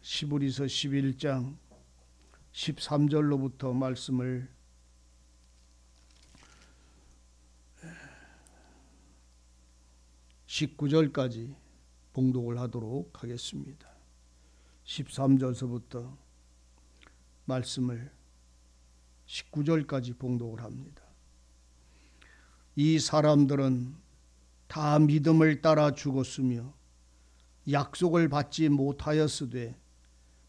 시브리서 11장 13절로부터 말씀을 19절까지 봉독을 하도록 하겠습니다. 13절서부터 말씀을 19절까지 봉독을 합니다. 이 사람들은 다 믿음을 따라 죽었으며 약속을 받지 못하였으되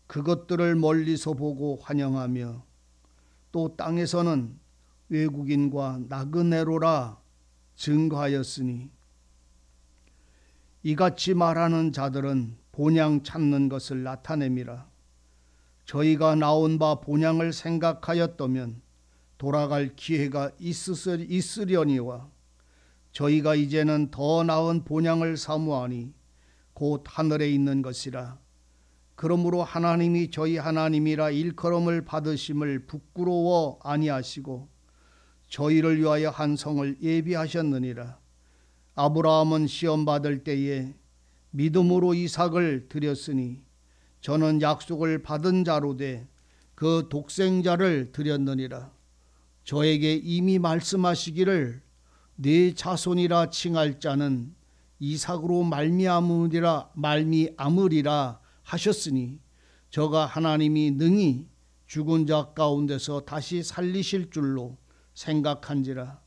그것들을 멀리서 보고 환영하며 또 땅에서는 외국인과 나그네로라 증거하였으니 이같이 말하는 자들은 본향 찾는 것을 나타냄이라. 저희가 나온 바 본향을 생각하였다면 돌아갈 기회가 있으려니와 저희가 이제는 더 나은 본향을 사모하니 곧 하늘에 있는 것이라. 그러므로 하나님이 저희 하나님이라 일컬음을 받으심을 부끄러워 아니하시고 저희를 위하여 한 성을 예비하셨느니라. 아브라함은 시험 받을 때에 믿음으로 이삭을 드렸으니 저는 약속을 받은 자로 돼 그 독생자를 드렸느니라. 저에게 이미 말씀하시기를 네 자손이라 칭할 자는 이삭으로 말미암으리라 하셨으니 저가 하나님이 능히 죽은 자 가운데서 다시 살리실 줄로 생각한지라.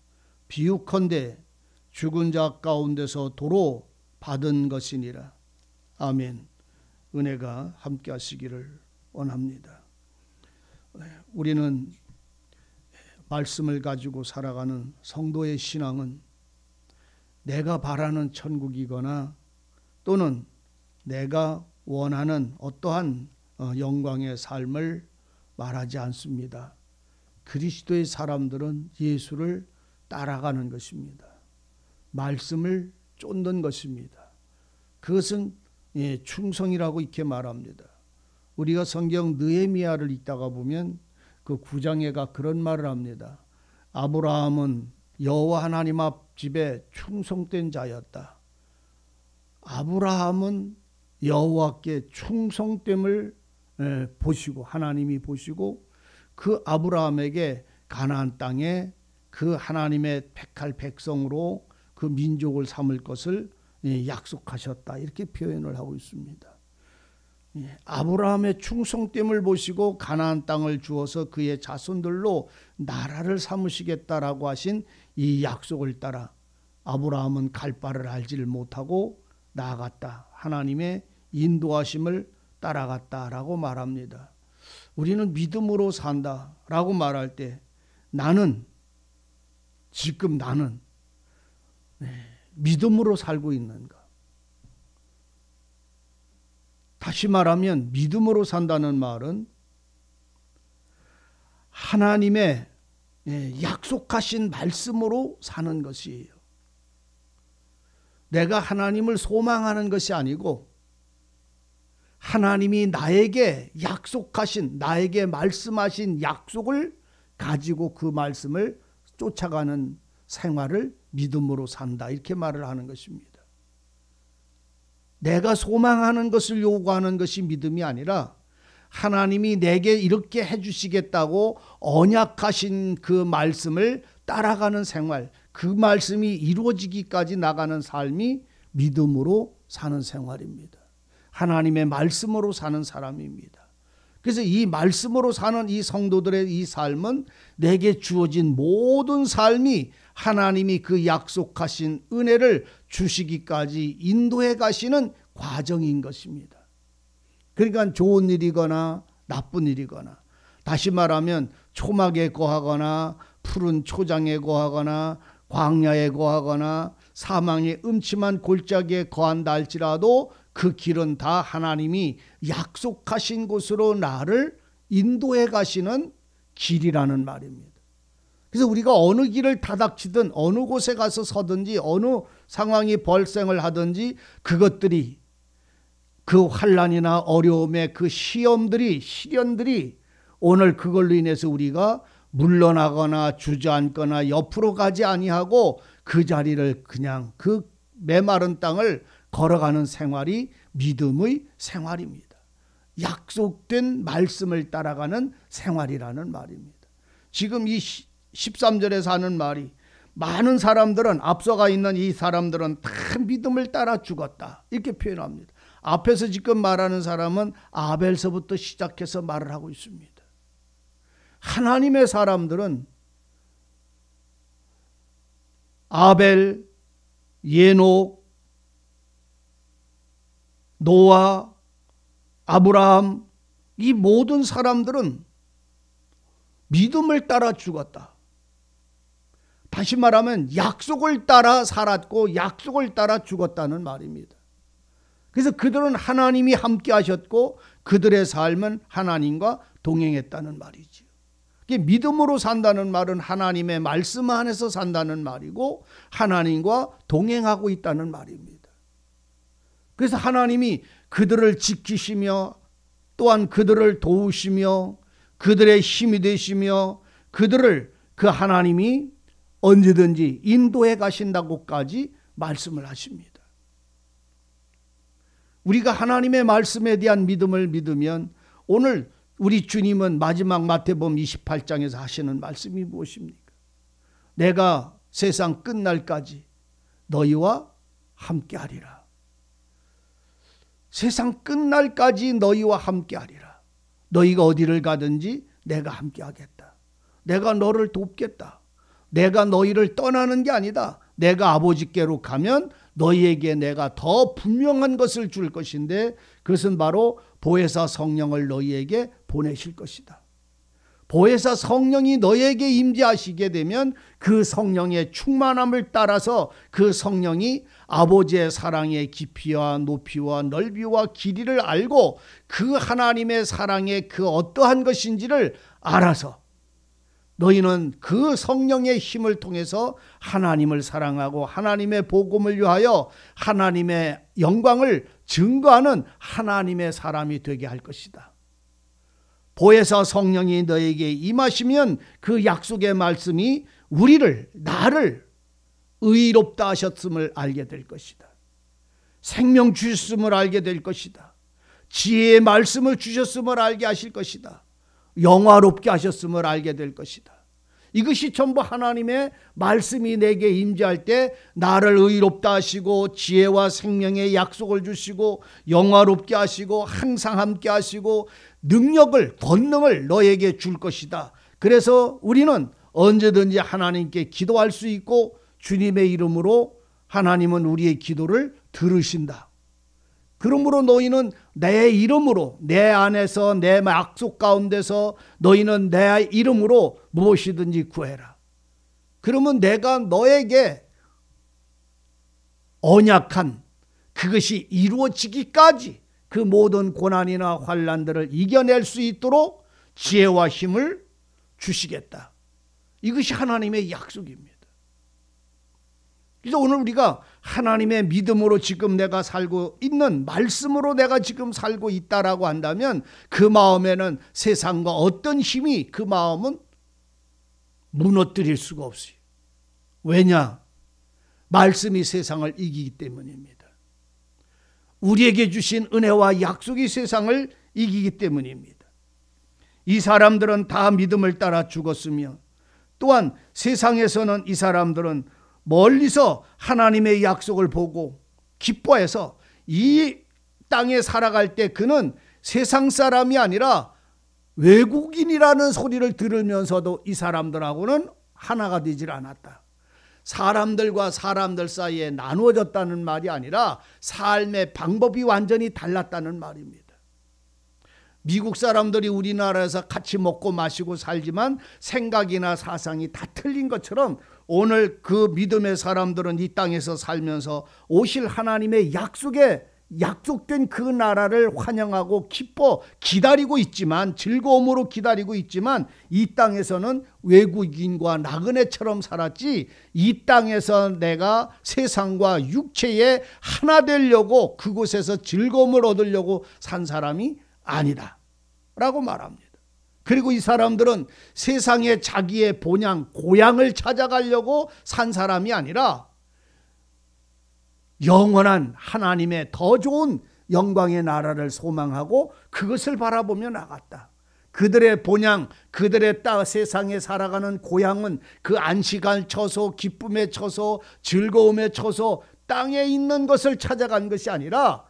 비유컨대 죽은 자 가운데서 도로 받은 것이니라. 아멘. 은혜가 함께 하시기를 원합니다. 우리는 말씀을 가지고 살아가는 성도의 신앙은 내가 바라는 천국이거나 또는 내가 원하는 어떠한 영광의 삶을 말하지 않습니다. 그리스도의 사람들은 예수를 따라가는 것입니다. 말씀을 쫓는 것입니다. 그것은 충성이라고 이렇게 말합니다. 우리가 성경 느헤미야를 읽다가 보면 그 9장에가 그런 말을 합니다. 아브라함은 여호와 하나님 앞 집에 충성된 자였다. 아브라함은 여호와께 충성됨을 보시고 하나님이 보시고 그 아브라함에게 가나안 땅에 그 하나님의 택할 백성으로 그 민족을 삼을 것을 약속하셨다. 이렇게 표현을 하고 있습니다. 아브라함의 충성됨을 보시고 가나안 땅을 주어서 그의 자손들로 나라를 삼으시겠다라고 하신 이 약속을 따라 아브라함은 갈 바를 알지를 못하고 나아갔다. 하나님의 인도하심을 따라갔다라고 말합니다. 우리는 믿음으로 산다라고 말할 때 지금 나는 믿음으로 살고 있는가? 다시 말하면 믿음으로 산다는 말은 하나님의 약속하신 말씀으로 사는 것이에요. 내가 하나님을 소망하는 것이 아니고 하나님이 나에게 약속하신, 나에게 말씀하신 약속을 가지고 그 말씀을 쫓아가는 생활을 믿음으로 산다. 이렇게 말을 하는 것입니다. 내가 소망하는 것을 요구하는 것이 믿음이 아니라 하나님이 내게 이렇게 해주시겠다고 언약하신 그 말씀을 따라가는 생활, 그 말씀이 이루어지기까지 나가는 삶이 믿음으로 사는 생활입니다. 하나님의 말씀으로 사는 사람입니다. 그래서 이 말씀으로 사는 이 성도들의 이 삶은 내게 주어진 모든 삶이 하나님이 그 약속하신 은혜를 주시기까지 인도해 가시는 과정인 것입니다. 그러니까 좋은 일이거나 나쁜 일이거나, 다시 말하면 초막에 거하거나 푸른 초장에 거하거나 광야에 거하거나 사망의 음침한 골짜기에 거한다 할지라도 그 길은 다 하나님이 약속하신 곳으로 나를 인도해 가시는 길이라는 말입니다. 그래서 우리가 어느 길을 타닥치든 어느 곳에 가서 서든지 어느 상황이 발생을 하든지 그것들이 그 환난이나 어려움의 그 시련들이 오늘 그걸로 인해서 우리가 물러나거나 주저앉거나 옆으로 가지 아니하고 그 자리를 그냥 그 메마른 땅을 걸어가는 생활이 믿음의 생활입니다. 약속된 말씀을 따라가는 생활이라는 말입니다. 지금 이 13절에서 하는 말이 많은 사람들은, 앞서가 있는 이 사람들은 다 믿음을 따라 죽었다, 이렇게 표현합니다. 앞에서 지금 말하는 사람은 아벨서부터 시작해서 말을 하고 있습니다. 하나님의 사람들은 아벨, 예녹, 노아, 아브라함, 이 모든 사람들은 믿음을 따라 죽었다. 다시 말하면 약속을 따라 살았고 약속을 따라 죽었다는 말입니다. 그래서 그들은 하나님이 함께 하셨고 그들의 삶은 하나님과 동행했다는 말이죠. 믿음으로 산다는 말은 하나님의 말씀 안에서 산다는 말이고 하나님과 동행하고 있다는 말입니다. 그래서 하나님이 그들을 지키시며 또한 그들을 도우시며 그들의 힘이 되시며 그들을 그 하나님이 언제든지 인도해 가신다고까지 말씀을 하십니다. 우리가 하나님의 말씀에 대한 믿음을 믿으면 오늘 우리 주님은 마지막 마태복음 28장에서 하시는 말씀이 무엇입니까? 내가 세상 끝날까지 너희와 함께하리라. 세상 끝날까지 너희와 함께하리라. 너희가 어디를 가든지 내가 함께하겠다. 내가 너를 돕겠다. 내가 너희를 떠나는 게 아니다. 내가 아버지께로 가면 너희에게 내가 더 분명한 것을 줄 것인데 그것은 바로 보혜사 성령을 너희에게 보내실 것이다. 보혜사 성령이 너희에게 임재하시게 되면 그 성령의 충만함을 따라서 그 성령이 아버지의 사랑의 깊이와 높이와 넓이와 길이를 알고 그 하나님의 사랑의 그 어떠한 것인지를 알아서 너희는 그 성령의 힘을 통해서 하나님을 사랑하고 하나님의 복음을 위하여 하나님의 영광을 증거하는 하나님의 사람이 되게 할 것이다. 보혜사 성령이 너에게 임하시면 그 약속의 말씀이 나를 의롭다 하셨음을 알게 될 것이다. 생명 주셨음을 알게 될 것이다. 지혜의 말씀을 주셨음을 알게 하실 것이다. 영화롭게 하셨음을 알게 될 것이다. 이것이 전부 하나님의 말씀이 내게 임재할 때 나를 의롭다 하시고 지혜와 생명의 약속을 주시고 영화롭게 하시고 항상 함께 하시고 능력을, 권능을 너에게 줄 것이다. 그래서 우리는 언제든지 하나님께 기도할 수 있고 주님의 이름으로 하나님은 우리의 기도를 들으신다. 그러므로 너희는 내 이름으로, 내 안에서 내 약속 가운데서 너희는 내 이름으로 무엇이든지 구해라. 그러면 내가 너에게 언약한 그것이 이루어지기까지 그 모든 고난이나 환난들을 이겨낼 수 있도록 지혜와 힘을 주시겠다. 이것이 하나님의 약속입니다. 그래서 오늘 우리가 하나님의 믿음으로 지금 내가 살고 있는 말씀으로 내가 지금 살고 있다라고 한다면 그 마음에는 세상과 어떤 힘이 그 마음은 무너뜨릴 수가 없어요. 왜냐? 말씀이 세상을 이기기 때문입니다. 우리에게 주신 은혜와 약속이 세상을 이기기 때문입니다. 이 사람들은 다 믿음을 따라 죽었으며 또한 세상에서는 이 사람들은 멀리서 하나님의 약속을 보고 기뻐해서 이 땅에 살아갈 때 그는 세상 사람이 아니라 외국인이라는 소리를 들으면서도 이 사람들하고는 하나가 되질 않았다. 사람들과 사람들 사이에 나누어졌다는 말이 아니라 삶의 방법이 완전히 달랐다는 말입니다. 미국 사람들이 우리나라에서 같이 먹고 마시고 살지만 생각이나 사상이 다 틀린 것처럼 오늘 그 믿음의 사람들은 이 땅에서 살면서 오실 하나님의 약속된 그 나라를 환영하고 기뻐 기다리고 있지만, 즐거움으로 기다리고 있지만 이 땅에서는 외국인과 나그네처럼 살았지 이 땅에서 내가 세상과 육체에 하나 되려고 그곳에서 즐거움을 얻으려고 산 사람이 아니다 라고 말합니다. 그리고 이 사람들은 세상에 자기의 본향, 고향을 찾아가려고 산 사람이 아니라 영원한 하나님의 더 좋은 영광의 나라를 소망하고 그것을 바라보며 나갔다. 그들의 본향, 그들의 세상에 살아가는 고향은 그 안식을 쳐서 기쁨에 쳐서 즐거움에 쳐서 땅에 있는 것을 찾아간 것이 아니라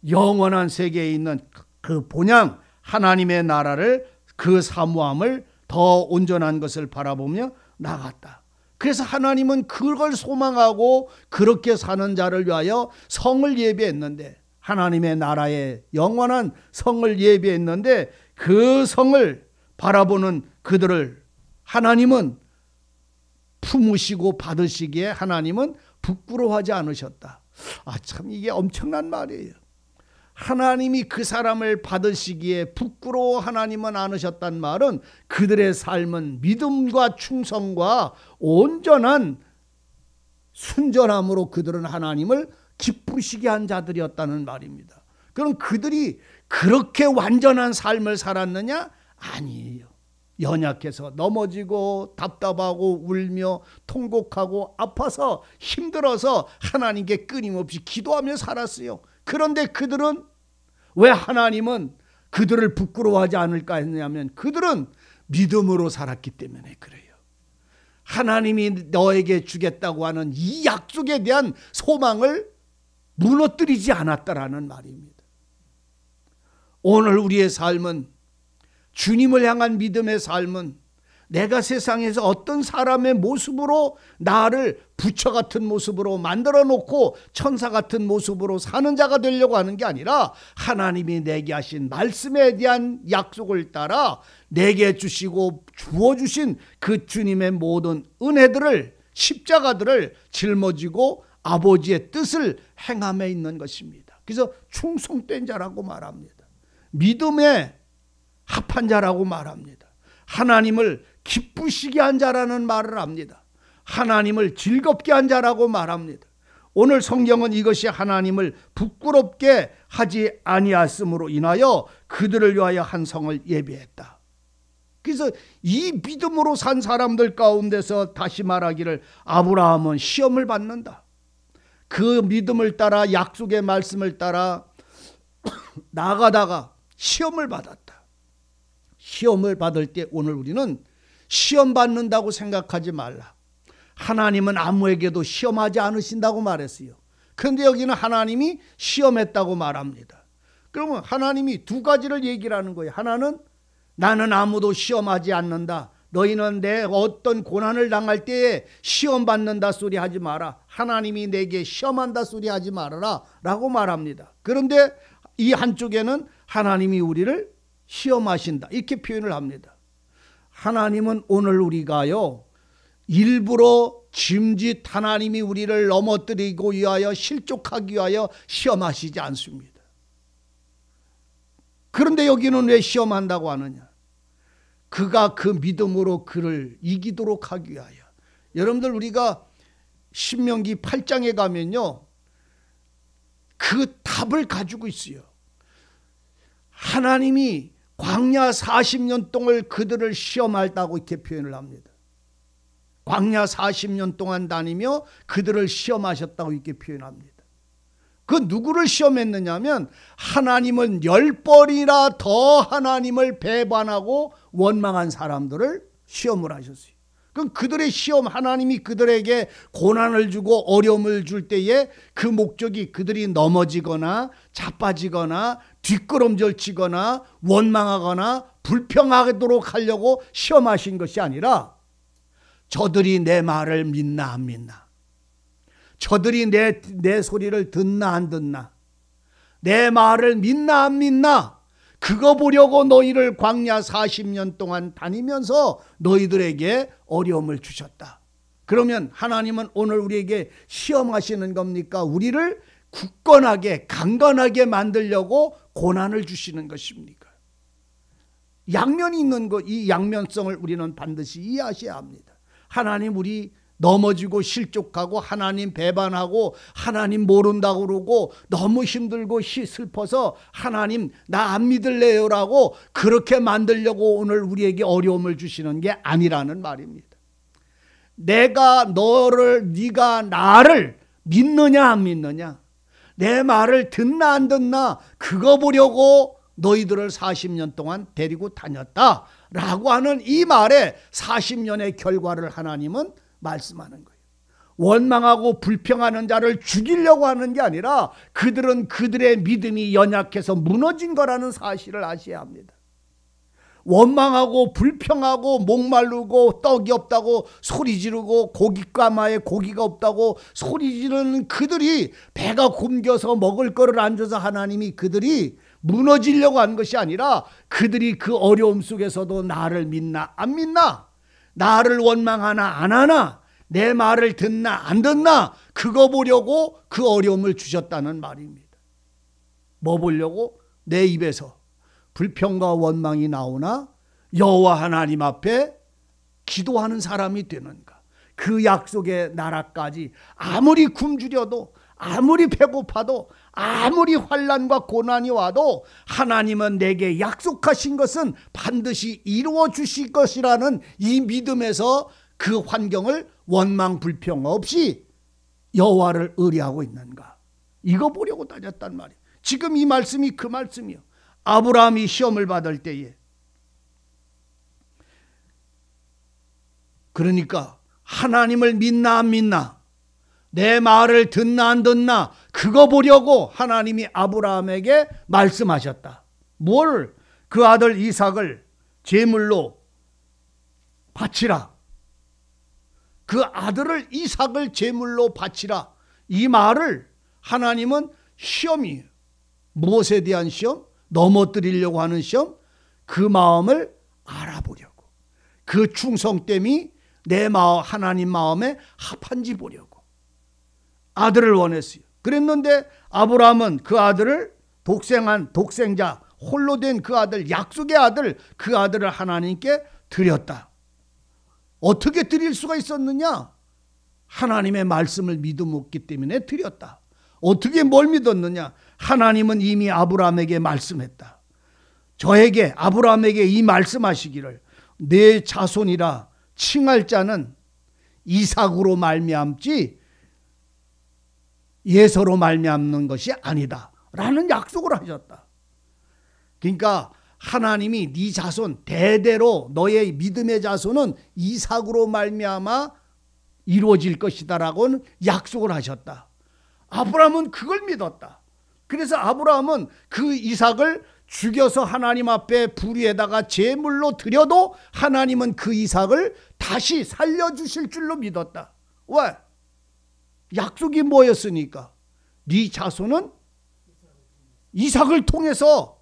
영원한 세계에 있는 그 본향 하나님의 나라를, 그 사모함을, 더 온전한 것을 바라보며 나갔다. 그래서 하나님은 그걸 소망하고 그렇게 사는 자를 위하여 성을 예비했는데, 하나님의 나라의 영원한 성을 예비했는데 그 성을 바라보는 그들을 하나님은 품으시고 받으시기에 하나님은 부끄러워하지 않으셨다. 참 이게 엄청난 말이에요. 하나님이 그 사람을 받으시기에 부끄러워 하나님은 않으셨단 말은 그들의 삶은 믿음과 충성과 온전한 순전함으로 그들은 하나님을 기쁘시게 한 자들이었다는 말입니다. 그럼 그들이 그렇게 완전한 삶을 살았느냐? 아니에요. 연약해서 넘어지고 답답하고 울며 통곡하고 아파서 힘들어서 하나님께 끊임없이 기도하며 살았어요. 그런데 그들은 왜 하나님은 그들을 부끄러워하지 않을까 했냐면 그들은 믿음으로 살았기 때문에 그래요. 하나님이 너에게 주겠다고 하는 이 약속에 대한 소망을 무너뜨리지 않았다라는 말입니다. 오늘 우리의 삶은, 주님을 향한 믿음의 삶은 내가 세상에서 어떤 사람의 모습으로 나를 부처 같은 모습으로 만들어 놓고 천사 같은 모습으로 사는 자가 되려고 하는 게 아니라 하나님이 내게 하신 말씀에 대한 약속을 따라 내게 주시고 주어주신 그 주님의 모든 은혜들을, 십자가들을 짊어지고 아버지의 뜻을 행함에 있는 것입니다. 그래서 충성된 자라고 말합니다. 믿음에 합한 자라고 말합니다. 하나님을 기쁘시게 한 자라는 말을 합니다. 하나님을 즐겁게 한 자라고 말합니다. 오늘 성경은 이것이 하나님을 부끄럽게 하지 아니하였음으로 인하여 그들을 위하여 한 성을 예비했다. 그래서 이 믿음으로 산 사람들 가운데서 다시 말하기를 아브라함은 시험을 받는다. 그 믿음을 따라, 약속의 말씀을 따라 나가다가 시험을 받았다. 시험을 받을 때 오늘 우리는 시험 받는다고 생각하지 말라. 하나님은 아무에게도 시험하지 않으신다고 말했어요. 그런데 여기는 하나님이 시험했다고 말합니다. 그러면 하나님이 두 가지를 얘기를 하는 거예요. 하나는 나는 아무도 시험하지 않는다. 너희는 내 어떤 고난을 당할 때에 시험 받는다 소리 하지 마라. 하나님이 내게 시험한다 소리 하지 말아라 라고 말합니다. 그런데 이 한쪽에는 하나님이 우리를 시험하신다 이렇게 표현을 합니다. 하나님은 오늘 우리가요 일부러 짐짓 하나님이 우리를 넘어뜨리고 위하여 실족하기 위하여 시험하시지 않습니다. 그런데 여기는 왜 시험한다고 하느냐? 그가 그 믿음으로 그를 이기도록 하기 위하여. 여러분들 우리가 신명기 8장에 가면요 그 답을 가지고 있어요. 하나님이 광야 40년 동안 그들을 시험하다고 이렇게 표현을 합니다. 광야 40년 동안 다니며 그들을 시험하셨다고 이렇게 표현합니다. 그 누구를 시험했느냐 하면 하나님은 10번이나 더 하나님을 배반하고 원망한 사람들을 시험을 하셨어요. 그럼 그들의 시험, 하나님이 그들에게 고난을 주고 어려움을 줄 때에 그 목적이 그들이 넘어지거나 자빠지거나 뒷걸음질 치거나 원망하거나 불평하도록 하려고 시험하신 것이 아니라 저들이 내 말을 믿나 안 믿나, 저들이 내 소리를 듣나 안 듣나, 내 말을 믿나 안 믿나, 그거 보려고 너희를 광야 40년 동안 다니면서 너희들에게 어려움을 주셨다. 그러면 하나님은 오늘 우리에게 시험하시는 겁니까? 우리를 굳건하게 강건하게 만들려고 고난을 주시는 것입니까? 양면이 있는 것, 이 양면성을 우리는 반드시 이해하셔야 합니다. 하나님 우리 넘어지고 실족하고 하나님 배반하고 하나님 모른다고 그러고 너무 힘들고 슬퍼서 하나님 나 안 믿을래요라고 그렇게 만들려고 오늘 우리에게 어려움을 주시는 게 아니라는 말입니다. 네가 나를 믿느냐 안 믿느냐, 내 말을 듣나 안 듣나 그거 보려고 너희들을 40년 동안 데리고 다녔다 라고 하는 이 말에 40년의 결과를 하나님은 말씀하는 거예요. 원망하고 불평하는 자를 죽이려고 하는 게 아니라 그들은 그들의 믿음이 연약해서 무너진 거라는 사실을 아셔야 합니다. 원망하고 불평하고 목마르고 떡이 없다고 소리 지르고 고깃가마에 고기가 없다고 소리 지르는 그들이 배가 굶겨서 먹을 거를 안 줘서 하나님이 그들이 무너지려고 한 것이 아니라 그들이 그 어려움 속에서도 나를 믿나 안 믿나, 나를 원망하나 안 하나, 내 말을 듣나 안 듣나 그거 보려고 그 어려움을 주셨다는 말입니다. 뭐 보려고? 내 입에서 불평과 원망이 나오나 여호와 하나님 앞에 기도하는 사람이 되는가. 그 약속의 나라까지 아무리 굶주려도 아무리 배고파도 아무리 환난과 고난이 와도 하나님은 내게 약속하신 것은 반드시 이루어 주실 것이라는 이 믿음에서 그 환경을 원망 불평 없이 여호와를 의뢰하고 있는가. 이거 보려고 다녔단 말이에요. 지금 이 말씀이 그 말씀이요. 아브라함이 시험을 받을 때에 그러니까 하나님을 믿나 안 믿나, 내 말을 듣나 안 듣나 그거 보려고 하나님이 아브라함에게 말씀하셨다. 뭘? 그 아들 이삭을 제물로 바치라. 그 아들을 이삭을 제물로 바치라. 이 말을 하나님은 시험이에요. 무엇에 대한 시험? 넘어뜨리려고 하는 시험? 그 마음을 알아보려고, 그 충성됨이 내 마음, 하나님 마음에 합한지 보려고 아들을 원했어요. 그랬는데 아브라함은 그 아들을 독생자 홀로 된 그 아들, 약속의 아들, 그 아들을 하나님께 드렸다. 어떻게 드릴 수가 있었느냐? 하나님의 말씀을 믿음었기 때문에 드렸다. 어떻게 뭘 믿었느냐? 하나님은 이미 아브라함에게 말씀했다. 저에게, 아브라함에게 이 말씀하시기를 내 자손이라 칭할 자는 이삭으로 말미암지 예서로 말미암는 것이 아니다 라는 약속을 하셨다. 그러니까 하나님이 네 자손 대대로 너의 믿음의 자손은 이삭으로 말미암아 이루어질 것이다 라고는 약속을 하셨다. 아브라함은 그걸 믿었다. 그래서 아브라함은 그 이삭을 죽여서 하나님 앞에 불 위에다가 제물로 드려도 하나님은 그 이삭을 다시 살려주실 줄로 믿었다. 왜? 약속이 뭐였으니까? 네 자손은 이삭을 통해서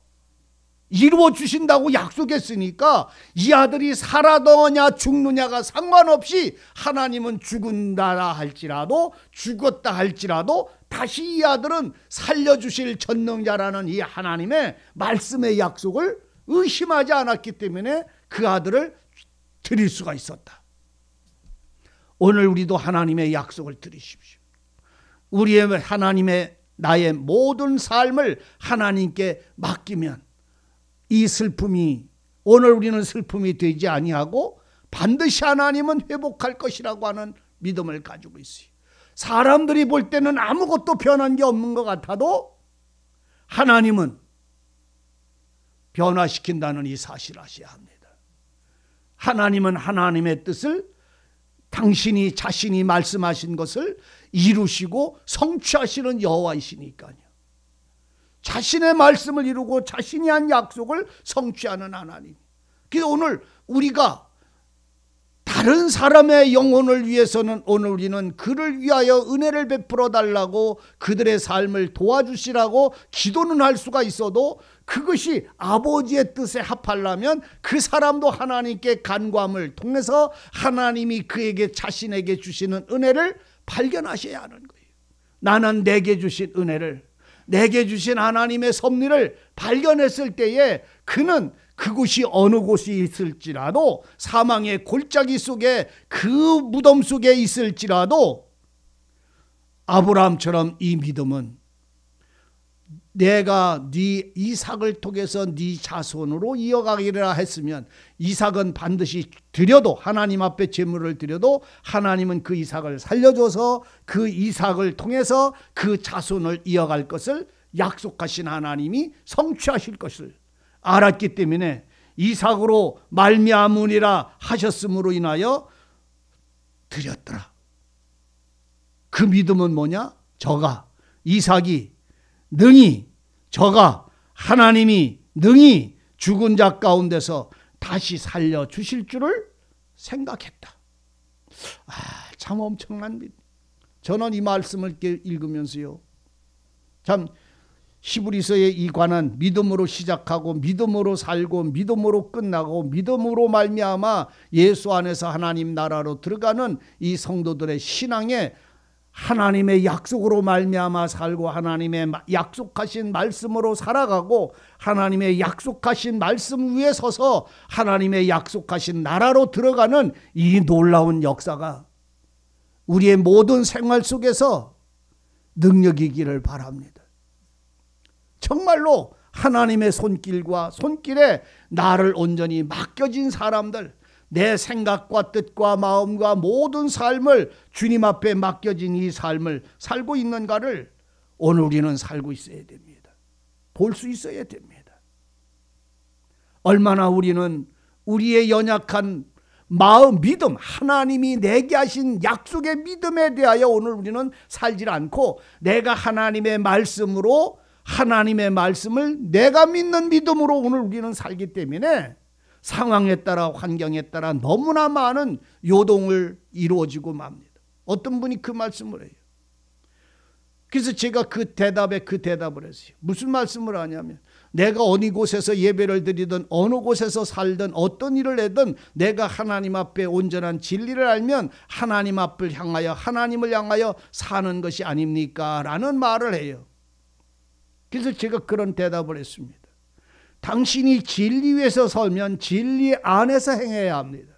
이루어 주신다고 약속했으니까 이 아들이 살아더냐 죽느냐가 상관없이 하나님은 죽은다 할지라도 죽었다 할지라도 다시 이 아들은 살려주실 전능자라는 이 하나님의 말씀의 약속을 의심하지 않았기 때문에 그 아들을 드릴 수가 있었다. 오늘 우리도 하나님의 약속을 들으십시오. 우리의 하나님의 나의 모든 삶을 하나님께 맡기면 이 슬픔이, 오늘 우리는 슬픔이 되지 아니하고 반드시 하나님은 회복할 것이라고 하는 믿음을 가지고 있어요. 사람들이 볼 때는 아무것도 변한 게 없는 것 같아도 하나님은 변화시킨다는 이 사실을 아셔야 합니다. 하나님은 하나님의 뜻을, 당신이 자신이 말씀하신 것을 이루시고 성취하시는 여호와이시니까요. 자신의 말씀을 이루고 자신이 한 약속을 성취하는 하나님. 그래서 오늘 우리가 다른 사람의 영혼을 위해서는 오늘 우리는 그를 위하여 은혜를 베풀어 달라고 그들의 삶을 도와주시라고 기도는 할 수가 있어도 그것이 아버지의 뜻에 합하려면 그 사람도 하나님께 간구함을 통해서 하나님이 그에게 자신에게 주시는 은혜를 발견하셔야 하는 거예요. 나는 내게 주신 은혜를, 내게 주신 하나님의 섭리를 발견했을 때에 그는 그곳이 어느 곳이 있을지라도, 사망의 골짜기 속에 그 무덤 속에 있을지라도 아브라함처럼 이 믿음은 내가 네 이삭을 통해서 네 자손으로 이어가기라 했으면 이삭은 반드시 드려도, 하나님 앞에 제물을 드려도 하나님은 그 이삭을 살려줘서 그 이삭을 통해서 그 자손을 이어갈 것을 약속하신 하나님이 성취하실 것을 알았기 때문에 이삭으로 말미암으리라 하셨음으로 인하여 드렸더라. 그 믿음은 뭐냐? 저가, 이삭이 능히, 저가 하나님이 능히 죽은 자 가운데서 다시 살려주실 줄을 생각했다. 참 엄청난 믿음. 저는 이 말씀을 읽으면서요, 참 히브리서의 이 관한 믿음으로 시작하고 믿음으로 살고 믿음으로 끝나고 믿음으로 말미암아 예수 안에서 하나님 나라로 들어가는 이 성도들의 신앙에 하나님의 약속으로 말미암아 살고 하나님의 약속하신 말씀으로 살아가고 하나님의 약속하신 말씀 위에 서서 하나님의 약속하신 나라로 들어가는 이 놀라운 역사가 우리의 모든 생활 속에서 능력이기를 바랍니다. 정말로 하나님의 손길과 손길에 나를 온전히 맡겨진 사람들, 내 생각과 뜻과 마음과 모든 삶을 주님 앞에 맡겨진 이 삶을 살고 있는가를 오늘 우리는 살고 있어야 됩니다. 볼 수 있어야 됩니다. 얼마나 우리는 우리의 연약한 마음, 믿음, 하나님이 내게 하신 약속의 믿음에 대하여 오늘 우리는 살지 않고 내가 하나님의 말씀으로 하나님의 말씀을 내가 믿는 믿음으로 오늘 우리는 살기 때문에 상황에 따라 환경에 따라 너무나 많은 요동을 이루어지고 맙니다. 어떤 분이 그 말씀을 해요. 그래서 제가 그 대답을 했어요. 무슨 말씀을 하냐면 내가 어느 곳에서 예배를 드리든 어느 곳에서 살든 어떤 일을 하든 내가 하나님 앞에 온전한 진리를 알면 하나님 앞을 향하여 하나님을 향하여 사는 것이 아닙니까? 라는 말을 해요. 그래서 제가 그런 대답을 했습니다. 당신이 진리 위에서 설면 진리 안에서 행해야 합니다.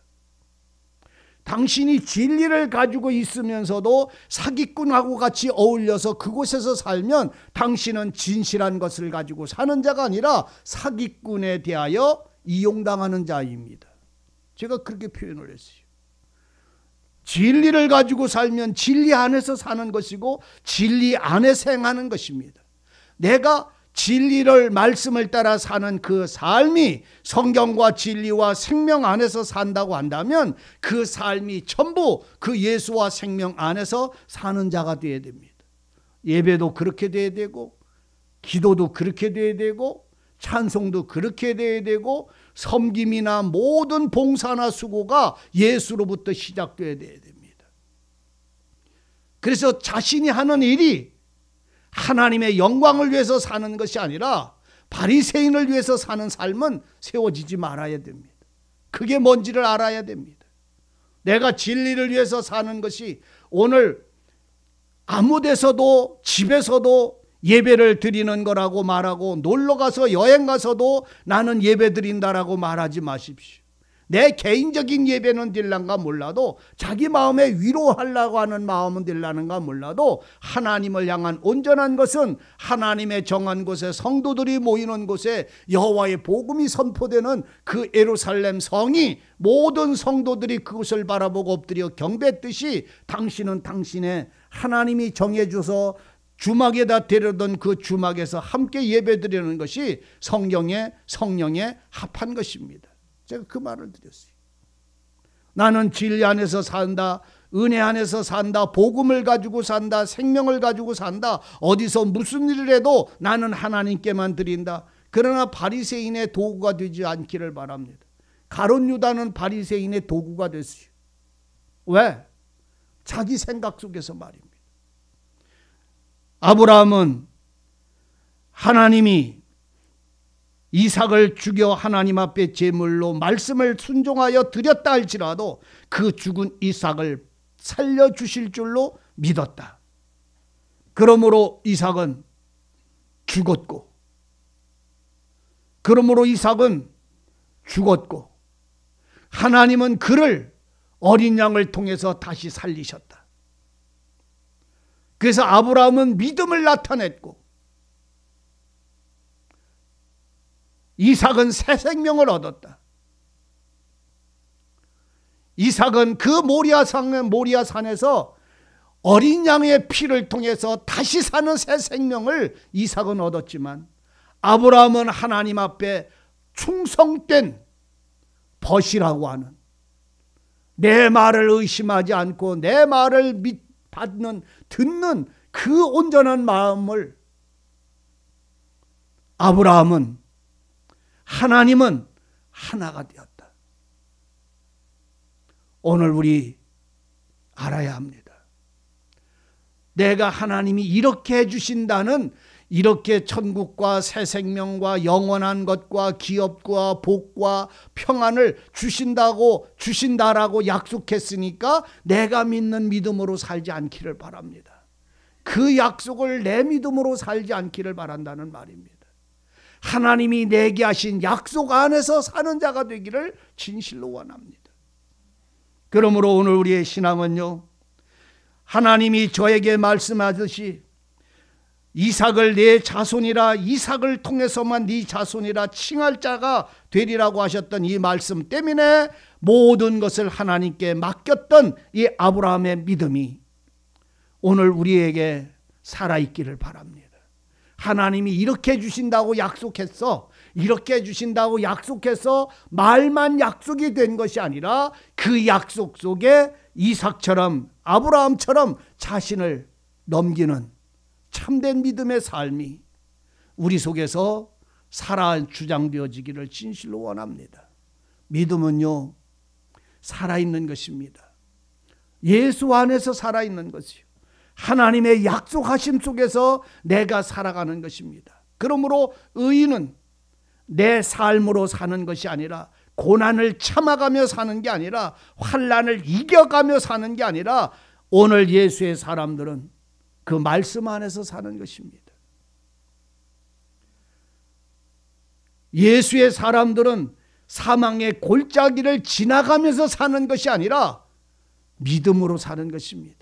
당신이 진리를 가지고 있으면서도 사기꾼하고 같이 어울려서 그곳에서 살면 당신은 진실한 것을 가지고 사는 자가 아니라 사기꾼에 대하여 이용당하는 자입니다. 제가 그렇게 표현을 했어요. 진리를 가지고 살면 진리 안에서 사는 것이고 진리 안에서 행하는 것입니다. 내가 진리를 말씀을 따라 사는 그 삶이 성경과 진리와 생명 안에서 산다고 한다면 그 삶이 전부 그 예수와 생명 안에서 사는 자가 되어야 됩니다. 예배도 그렇게 되어야 되고 기도도 그렇게 되어야 되고 찬송도 그렇게 되어야 되고 섬김이나 모든 봉사나 수고가 예수로부터 시작되어야 됩니다. 그래서 자신이 하는 일이 하나님의 영광을 위해서 사는 것이 아니라 바리새인을 위해서 사는 삶은 세워지지 말아야 됩니다. 그게 뭔지를 알아야 됩니다. 내가 진리를 위해서 사는 것이 오늘 아무 데서도 집에서도 예배를 드리는 거라고 말하고 놀러가서 여행 가서도 나는 예배 드린다라고 말하지 마십시오. 내 개인적인 예배는 드릴란가 몰라도 자기 마음에 위로하려고 하는 마음은 드릴라는가 몰라도 하나님을 향한 온전한 것은 하나님의 정한 곳에 성도들이 모이는 곳에 여호와의 복음이 선포되는 그 예루살렘 성이 모든 성도들이 그곳을 바라보고 엎드려 경배했듯이 당신은 당신의 하나님이 정해줘서 주막에다 데려던 그 주막에서 함께 예배드리는 것이 성령에 합한 것입니다. 제가 그 말을 드렸어요. 나는 진리 안에서 산다, 은혜 안에서 산다, 복음을 가지고 산다, 생명을 가지고 산다. 어디서 무슨 일을 해도 나는 하나님께만 드린다. 그러나 바리새인의 도구가 되지 않기를 바랍니다. 가룟 유다는 바리새인의 도구가 됐어요. 왜? 자기 생각 속에서 말입니다. 아브라함은 하나님이 이삭을 죽여 하나님 앞에 제물로 말씀을 순종하여 드렸다 할지라도 그 죽은 이삭을 살려주실 줄로 믿었다. 그러므로 이삭은 죽었고 하나님은 그를 어린 양을 통해서 다시 살리셨다. 그래서 아브라함은 믿음을 나타냈고 이삭은 새 생명을 얻었다. 이삭은 그 모리아산에서 어린 양의 피를 통해서 다시 사는 새 생명을 이삭은 얻었지만, 아브라함은 하나님 앞에 충성된 벗이라고 하는, 내 말을 의심하지 않고 내 말을 듣는 그 온전한 마음을, 하나님은 하나가 되었다. 오늘 우리 알아야 합니다. 내가 하나님이 이렇게 해주신다는, 이렇게 천국과 새 생명과 영원한 것과 기업과 복과 평안을 주신다라고 약속했으니까 내가 믿는 믿음으로 살지 않기를 바랍니다. 그 약속을 내 믿음으로 살지 않기를 바란다는 말입니다. 하나님이 내게 하신 약속 안에서 사는 자가 되기를 진실로 원합니다. 그러므로 오늘 우리의 신앙은요, 하나님이 저에게 말씀하듯이 이삭을 내 자손이라, 이삭을 통해서만 네 자손이라 칭할 자가 되리라고 하셨던 이 말씀 때문에 모든 것을 하나님께 맡겼던 이 아브라함의 믿음이 오늘 우리에게 살아있기를 바랍니다. 하나님이 이렇게 해주신다고 약속했어, 이렇게 해주신다고 약속해서 말만 약속이 된 것이 아니라 그 약속 속에 이삭처럼, 아브라함처럼 자신을 넘기는 참된 믿음의 삶이 우리 속에서 살아 주장되어지기를 진실로 원합니다. 믿음은요, 살아있는 것입니다. 예수 안에서 살아있는 것이요, 하나님의 약속하심 속에서 내가 살아가는 것입니다. 그러므로 의인은 내 삶으로 사는 것이 아니라, 고난을 참아가며 사는 게 아니라, 환난을 이겨가며 사는 게 아니라, 오늘 예수의 사람들은 그 말씀 안에서 사는 것입니다. 예수의 사람들은 사망의 골짜기를 지나가면서 사는 것이 아니라 믿음으로 사는 것입니다.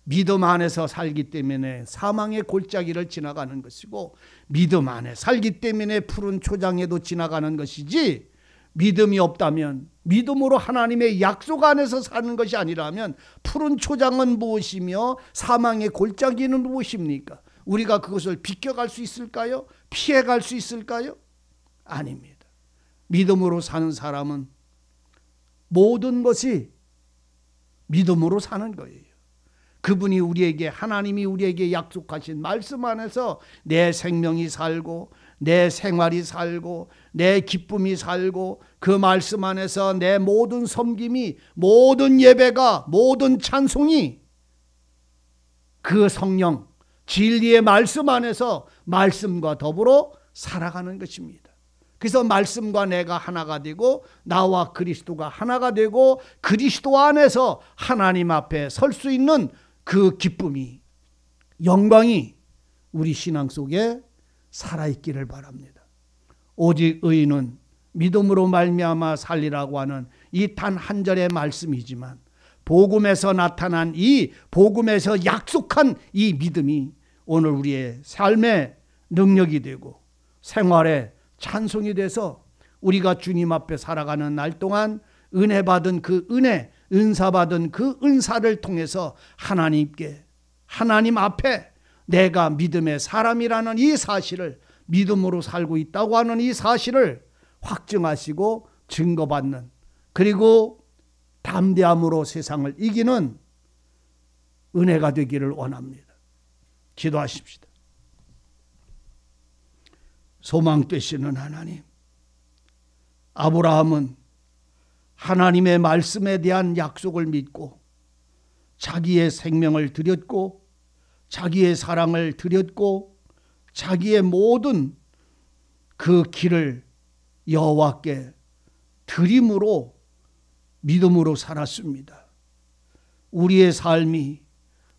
믿음 안에서 살기 때문에 사망의 골짜기를 지나가는 것이고, 믿음 안에 살기 때문에 푸른 초장에도 지나가는 것이지, 믿음이 없다면, 믿음으로 하나님의 약속 안에서 사는 것이 아니라면 푸른 초장은 무엇이며 사망의 골짜기는 무엇입니까? 우리가 그것을 비껴갈 수 있을까요? 피해갈 수 있을까요? 아닙니다. 믿음으로 사는 사람은 모든 것이 믿음으로 사는 거예요. 그분이 우리에게, 하나님이 우리에게 약속하신 말씀 안에서 내 생명이 살고, 내 생활이 살고, 내 기쁨이 살고, 그 말씀 안에서 내 모든 섬김이, 모든 예배가, 모든 찬송이 그 성령 진리의 말씀 안에서 말씀과 더불어 살아가는 것입니다. 그래서 말씀과 내가 하나가 되고, 나와 그리스도가 하나가 되고, 그리스도 안에서 하나님 앞에 설 수 있는 그 기쁨이, 영광이 우리 신앙 속에 살아있기를 바랍니다. 오직 의인은 믿음으로 말미암아 살리라고 하는 이 단 한 절의 말씀이지만, 복음에서 나타난 이 복음에서 약속한 이 믿음이 오늘 우리의 삶의 능력이 되고 생활의 찬송이 돼서 우리가 주님 앞에 살아가는 날 동안 은혜 받은 그 은혜, 은사 받은 그 은사를 통해서 하나님께, 하나님 앞에 내가 믿음의 사람이라는 이 사실을, 믿음으로 살고 있다고 하는 이 사실을 확증하시고 증거받는, 그리고 담대함으로 세상을 이기는 은혜가 되기를 원합니다. 기도하십시다. 소망 되시는 하나님, 아브라함은 하나님의 말씀에 대한 약속을 믿고 자기의 생명을 드렸고, 자기의 사랑을 드렸고, 자기의 모든 그 길을 여호와께 드림으로 믿음으로 살았습니다. 우리의 삶이,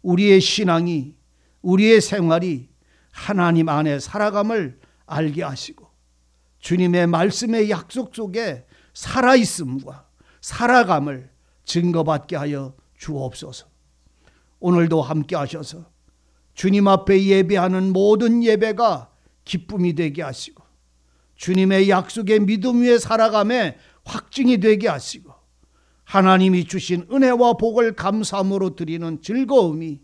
우리의 신앙이, 우리의 생활이 하나님 안에 살아감을 알게 하시고, 주님의 말씀의 약속 속에 살아있음과 살아감을 증거받게 하여 주옵소서. 오늘도 함께 하셔서 주님 앞에 예배하는 모든 예배가 기쁨이 되게 하시고, 주님의 약속의 믿음 위에 살아감에 확증이 되게 하시고 하나님이 주신 은혜와 복을 감사함으로 드리는 즐거움이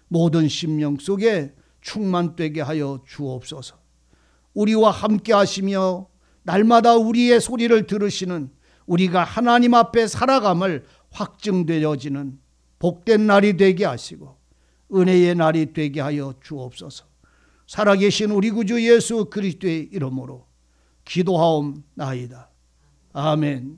모든 심령 속에 충만되게 하여 주옵소서. 우리와 함께 하시며 날마다 우리의 소리를 들으시는 우리가 하나님 앞에 살아감을 확증되어지는 복된 날이 되게 하시고 은혜의 날이 되게 하여 주옵소서. 살아계신 우리 구주 예수 그리스도의 이름으로 기도하옵나이다. 아멘.